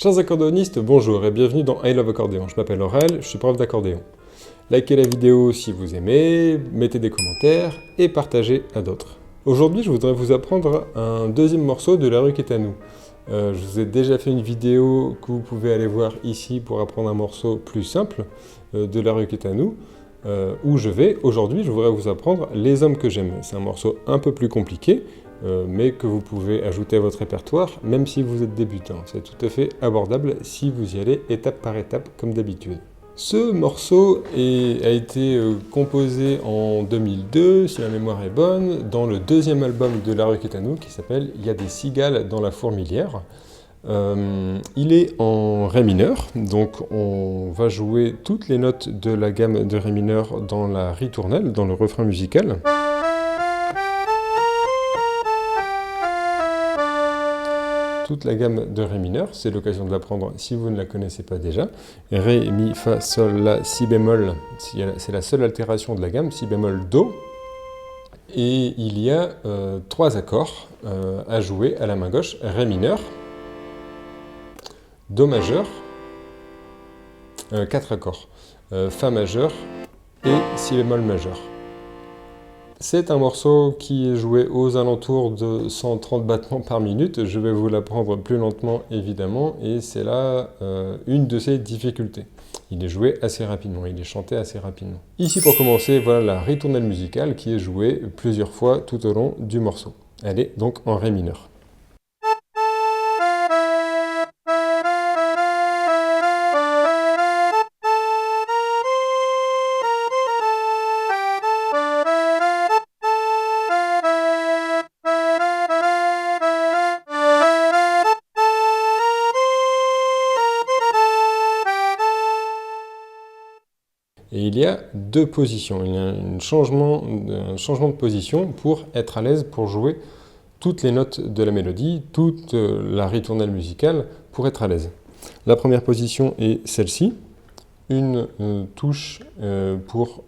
Chers accordéonistes, bonjour et bienvenue dans I Love Accordéon. Je m'appelle Aurel, je suis prof d'accordéon. Likez la vidéo si vous aimez, mettez des commentaires et partagez à d'autres. Aujourd'hui, je voudrais vous apprendre un deuxième morceau de La rue qui est à nous. Je vous ai déjà fait une vidéo que vous pouvez aller voir ici pour apprendre un morceau plus simple de La rue qui est à nous, où je vais. Aujourd'hui, je voudrais vous apprendre Les hommes que j'aime. C'est un morceau un peu plus compliqué, mais que vous pouvez ajouter à votre répertoire, même si vous êtes débutant. C'est tout à fait abordable si vous y allez étape par étape, comme d'habitude. Ce morceau a été composé en 2002, si ma mémoire est bonne, dans le deuxième album de La rue qui est à nous, qui s'appelle « Il y a des cigales dans la fourmilière ». Il est en Ré mineur, donc on va jouer toutes les notes de la gamme de Ré mineur dans la ritournelle, dans le refrain musical. Toute la gamme de Ré mineur, c'est l'occasion de l'apprendre si vous ne la connaissez pas déjà. Ré, Mi, Fa, Sol, La, Si bémol, c'est la seule altération de la gamme, Si bémol, Do. Et il y a 3 accords à jouer à la main gauche. Ré mineur, Do majeur, 4 accords, Fa majeur et Si bémol majeur. C'est un morceau qui est joué aux alentours de 130 battements par minute. Je vais vous l'apprendre plus lentement évidemment, et c'est là une de ses difficultés. Il est joué assez rapidement, il est chanté assez rapidement. Ici pour commencer, voilà la ritournelle musicale qui est jouée plusieurs fois tout au long du morceau. Elle est donc en Ré mineur. Et il y a 2 positions, il y a un changement de position pour être à l'aise pour jouer toutes les notes de la mélodie, toute la ritournelle musicale pour être à l'aise. La première position est celle-ci, une touche pour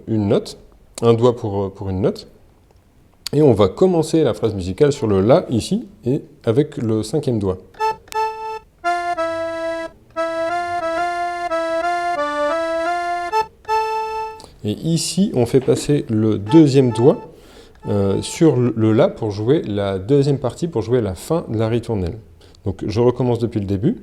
une note, un doigt pour une note. Et on va commencer la phrase musicale sur le La ici, et avec le 5e doigt. Et ici, on fait passer le 2e doigt sur le La pour jouer la deuxième partie, pour jouer la fin de la ritournelle. Donc je recommence depuis le début.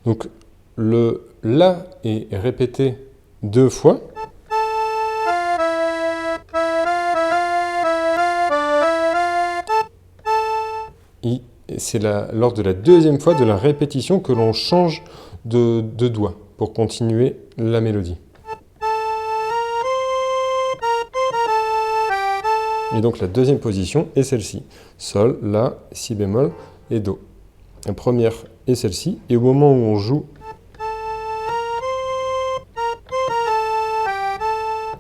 Donc le La est répété 2 fois. C'est lors de la 2e fois de la répétition que l'on change de doigt pour continuer la mélodie. Et donc la 2e position est celle-ci. Sol, La, Si bémol et Do. La première est celle-ci, et au moment où on joue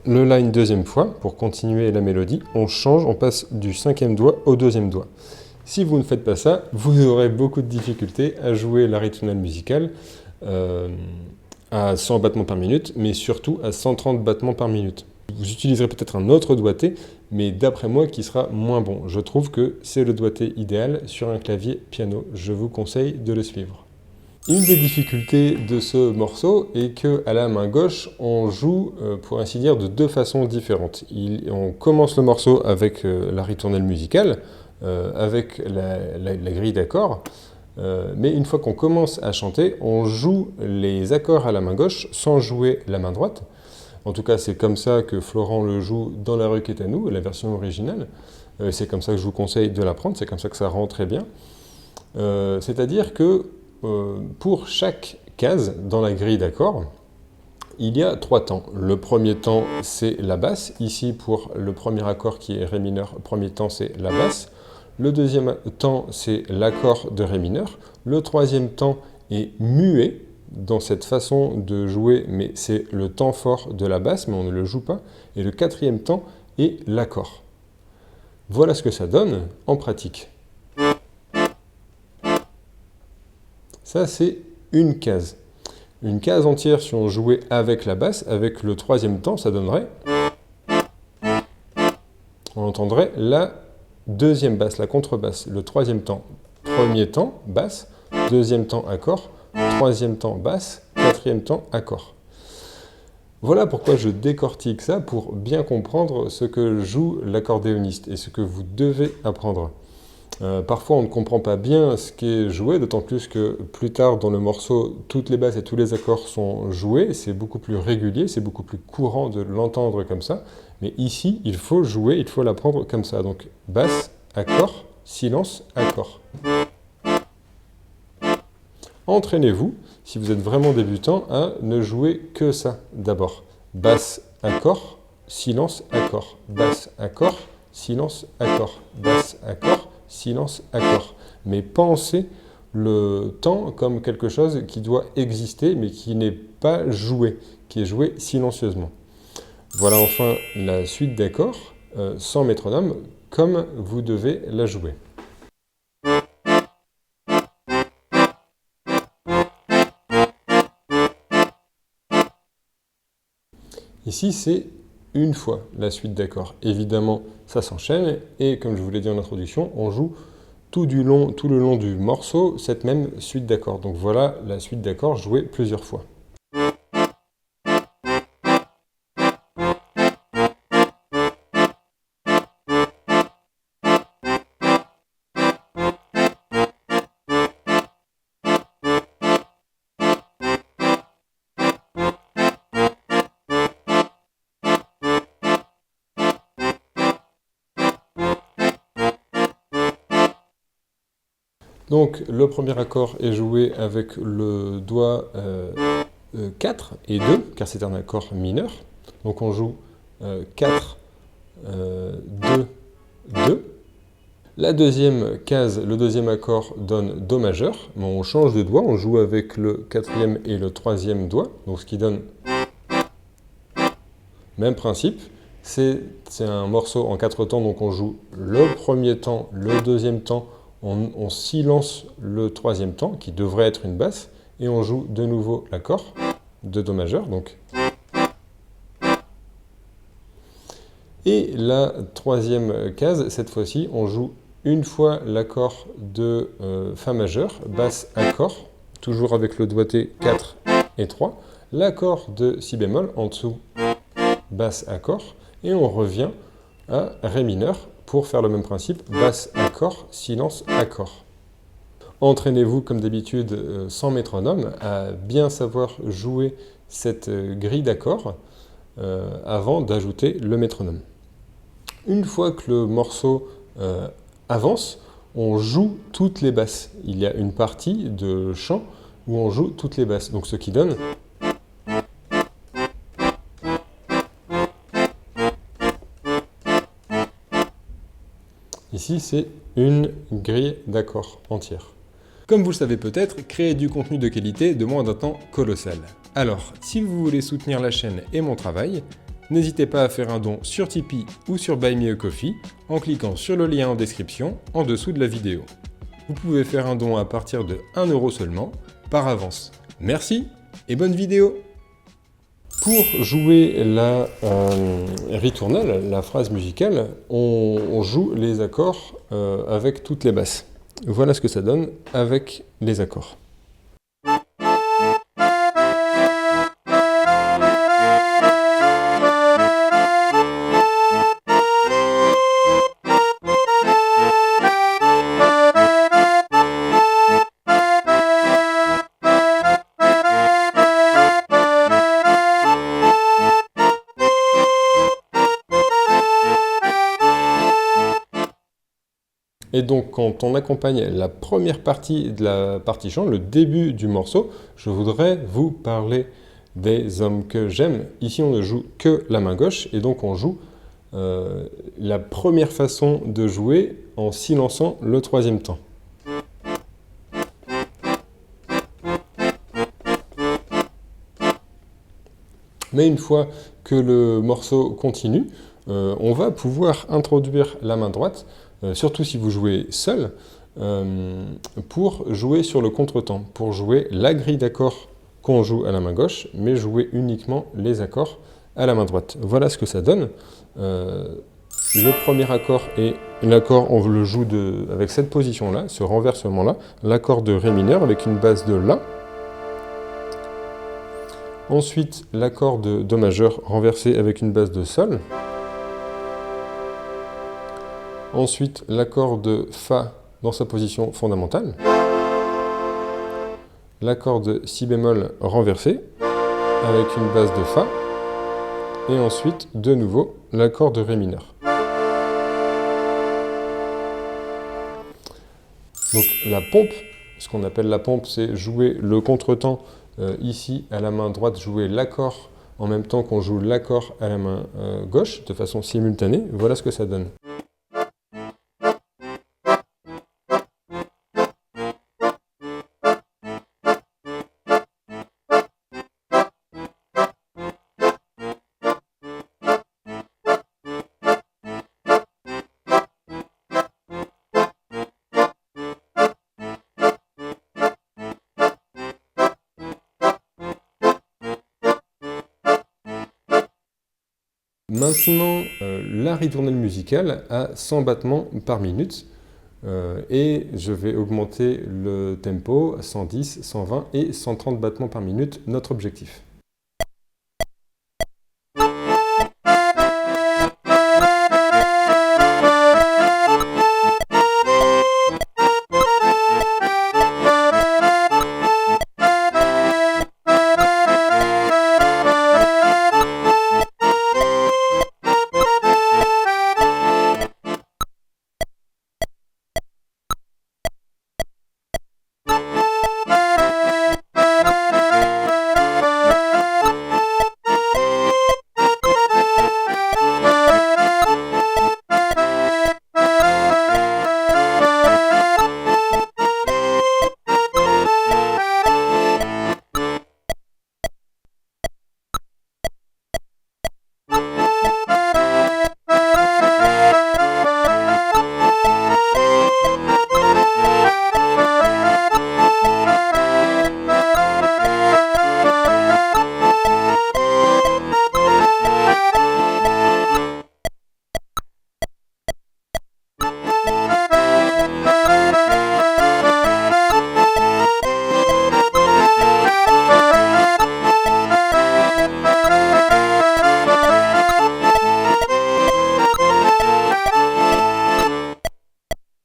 le La une 2e fois, pour continuer la mélodie, on change, on passe du 5e doigt au 2e doigt. Si vous ne faites pas ça, vous aurez beaucoup de difficultés à jouer la ritournelle musicale à 100 battements par minute, mais surtout à 130 battements par minute. Vous utiliserez peut-être un autre doigté, mais d'après moi qui sera moins bon. Je trouve que c'est le doigté idéal sur un clavier piano. Je vous conseille de le suivre. Une des difficultés de ce morceau est qu'à la main gauche, on joue, pour ainsi dire, de 2 façons différentes. On commence le morceau avec la ritournelle musicale, avec la grille d'accords, mais une fois qu'on commence à chanter, on joue les accords à la main gauche sans jouer la main droite. En tout cas, c'est comme ça que Florent le joue dans La rue qui est à nous, la version originale. C'est comme ça que je vous conseille de l'apprendre, c'est comme ça que ça rend très bien. C'est-à-dire que pour chaque case dans la grille d'accords, il y a 3 temps. Le premier temps, c'est la basse. Ici, pour le premier accord qui est Ré mineur, le premier temps, c'est la basse. Le deuxième temps, c'est l'accord de Ré mineur. Le 3e temps est muet dans cette façon de jouer, mais c'est le temps fort de la basse, mais on ne le joue pas. Et le 4e temps est l'accord. Voilà ce que ça donne en pratique. Ça, c'est une case. Une case entière, si on jouait avec la basse, avec le troisième temps, ça donnerait... On entendrait la deuxième basse, la contrebasse, le troisième temps. Premier temps, basse, deuxième temps, accord, troisième temps, basse, quatrième temps, accord. Voilà pourquoi je décortique ça, pour bien comprendre ce que joue l'accordéoniste et ce que vous devez apprendre. Parfois on ne comprend pas bien ce qui est joué, d'autant plus que plus tard dans le morceau, toutes les basses et tous les accords sont joués, c'est beaucoup plus régulier, c'est beaucoup plus courant de l'entendre comme ça, mais ici il faut jouer, il faut l'apprendre comme ça, donc basse, accord, silence, accord. Entraînez-vous, si vous êtes vraiment débutant, à ne jouer que ça d'abord. Basse, accord, silence, accord, basse, accord, silence, accord, basse, accord, silence, accord. Mais pensez le temps comme quelque chose qui doit exister, mais qui n'est pas joué, qui est joué silencieusement. Voilà enfin la suite d'accords, sans métronome, comme vous devez la jouer. Ici, c'est une fois la suite d'accords. Évidemment, ça s'enchaîne, et comme je vous l'ai dit en introduction, on joue tout le long du morceau cette même suite d'accords. Donc voilà la suite d'accords jouée plusieurs fois. Donc le premier accord est joué avec le doigt 4 et 2, car c'est un accord mineur. Donc on joue 4, 2, 2. La deuxième case, le deuxième accord donne Do majeur, mais on change de doigt, on joue avec le quatrième et le troisième doigt, donc ce qui donne même principe. C'est un morceau en 4 temps, donc on joue le premier temps, le deuxième temps, on silence le troisième temps, qui devrait être une basse, et on joue de nouveau l'accord de Do majeur. Donc. Et la troisième case, cette fois-ci, on joue une fois l'accord de Fa majeur, basse accord, toujours avec le doigté 4 et 3, l'accord de Si bémol en dessous, basse accord, et on revient à Ré mineur pour faire le même principe, basse accord, silence accord. Entraînez-vous comme d'habitude sans métronome à bien savoir jouer cette grille d'accords avant d'ajouter le métronome. Une fois que le morceau avance, on joue toutes les basses. Il y a une partie de chant où on joue toutes les basses, donc ce qui donne... Ici, c'est une grille d'accords entière. Comme vous le savez peut-être, créer du contenu de qualité demande un temps colossal. Alors, si vous voulez soutenir la chaîne et mon travail, n'hésitez pas à faire un don sur Tipeee ou sur Buy Me a Coffee en cliquant sur le lien en description en dessous de la vidéo. Vous pouvez faire un don à partir de 1 € seulement, par avance. Merci et bonne vidéo! Pour jouer la ritournelle, la phrase musicale, on joue les accords avec toutes les basses. Voilà ce que ça donne avec les accords. Et donc, quand on accompagne la première partie de la partie chant, le début du morceau, je voudrais vous parler des hommes que j'aime. Ici, on ne joue que la main gauche, et donc on joue la première façon de jouer en silençant le troisième temps. Mais une fois que le morceau continue, on va pouvoir introduire la main droite, surtout si vous jouez seul, pour jouer sur le contretemps, pour jouer la grille d'accords qu'on joue à la main gauche, mais jouer uniquement les accords à la main droite. Voilà ce que ça donne. Le premier accord est l'accord, on le joue avec cette position-là, ce renversement-là, l'accord de Ré mineur avec une base de La. Ensuite, l'accord de Do majeur renversé avec une base de Sol. Ensuite, l'accord de Fa dans sa position fondamentale. L'accord de Si bémol renversé avec une base de Fa. Et ensuite, de nouveau, l'accord de Ré mineur. Donc la pompe, ce qu'on appelle la pompe, c'est jouer le contretemps ici à la main droite, jouer l'accord en même temps qu'on joue l'accord à la main gauche, de façon simultanée. Voilà ce que ça donne. Maintenant, la ritournelle musicale a 100 battements par minute et je vais augmenter le tempo à 110, 120 et 130 battements par minute, notre objectif.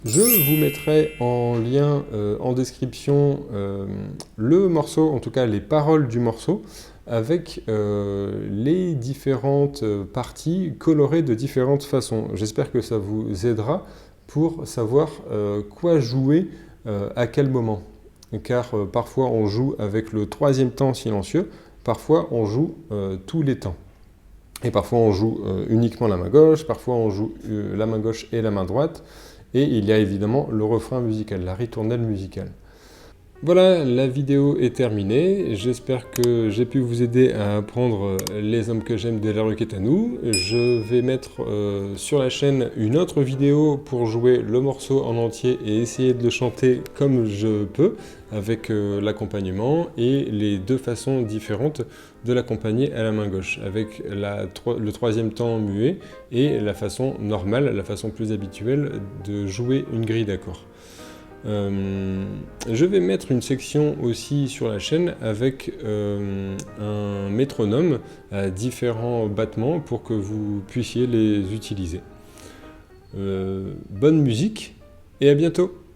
Je vous mettrai en lien en description le morceau, en tout cas les paroles du morceau, avec les différentes parties colorées de différentes façons. J'espère que ça vous aidera pour savoir quoi jouer à quel moment. Car parfois on joue avec le troisième temps silencieux, parfois on joue tous les temps. Et parfois on joue uniquement la main gauche, parfois on joue la main gauche et la main droite. Et il y a évidemment le refrain musical, la ritournelle musicale. Voilà, la vidéo est terminée. J'espère que j'ai pu vous aider à apprendre Les hommes que j'aime de La Roquette à nous. Je vais mettre sur la chaîne une autre vidéo pour jouer le morceau en entier et essayer de le chanter comme je peux, avec l'accompagnement et les deux façons différentes de l'accompagner à la main gauche, avec le troisième temps muet et la façon normale, la façon plus habituelle de jouer une grille d'accords. Je vais mettre une section aussi sur la chaîne avec un métronome à différents battements pour que vous puissiez les utiliser. Bonne musique et à bientôt!